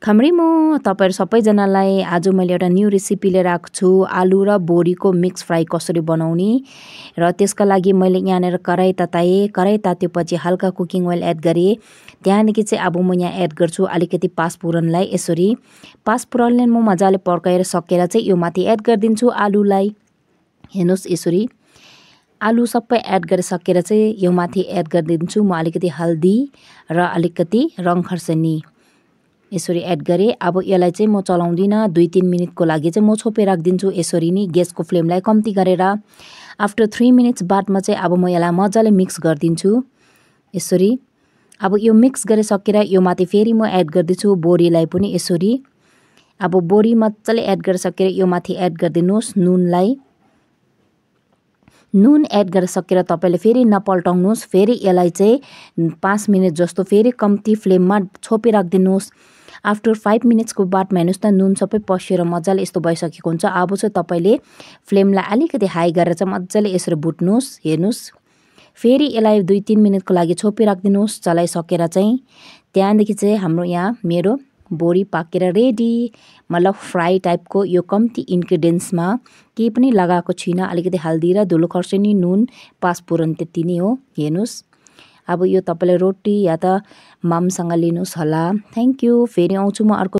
खम्रीमो तपाईहरु सबैजनालाई आज मैले एउटा न्यू रेसिपी लिएर आएको छु। आलु र बोरीको मिक्स फ्राई कसरी बनाउने र त्यसका लागि मैले यहाँनेर कराई तताए। कराई तातेपछि हल्का कुकिङ ओइल एड गरे। त्यहाँदेखि चाहिँ अब म यहाँ एड गर्छु अलिकति पाँचफोरनलाई। यसरी पाँचफोरनले म मजाले पड्काएर सकेर चाहिँ यो माथि एड गरिदिन्छु आलुलाई। हेर्नुस् यसरी आलु सबै एड गरिसकेर चाहिँ यो माथि एड गरिदिन्छु म अलिकति हल्दी र अलिकति रङ खर्सानी यसरी एड गरे। अब यसलाई चाहिँ म चलाउँदिन, 2-3 मिनेटको लागि चाहिँ म छोपेर राख्दिन्छु। यसरी नि ग्यासको फ्लेमलाई कम्ती गरेर। आफ्टर 3 मिनेट्स बादमा चाहिँ अब म यसलाई मजाले मिक्स गरिदिन्छु। यसरी अब यो मिक्स गरिसकेर यो माथि फेरि म एड गर्दैछु बोरीलाई पनि। यसरी अब बोरी मजाले एड गरिसकेर यो माथि एड गरिदिनुस् नुनलाई। नुन एड गरिसकेर तपाईले फेरि नपल्टाउनुस्। फेरि यसलाई चाहिँ 5 मिनेट जस्तो फेरि कम्ती फ्लेममा छोपे राख्दिनुस्। आफ्टर 5 मिनेट्सको बादमा हेर्नुस् त नुन सबै पसेर मजाले यस्तो भइसकेको हुन्छ। अब चाहिँ तपाईले फ्लेमलाई अलिकति हाई गरेर चाहिँ मजाले यसरी भुट्नुस्। हेर्नुस् फेरि यसलाई 2-3 मिनेटको लागि छोपे राख्दिनुस् चलाइसकेर चाहिँ। त्यहाँदेखि चाहिँ हाम्रो यहाँ मेरो बोरी पाकेर रेडी। मतलब फ्राई टाइपको यो कम्ती इन्ग्रेडियन्ट्समा केही पनि लगाएको छैन। अलिकति हल्दी र धुलो खर्सानी नुन पाँचफोरन त्यति नै हो। हेर्नुस् अब यो तपाईले रोटी या त मामसँग लिनुस् होला। Thank you. फेरि आउँछु म अर्को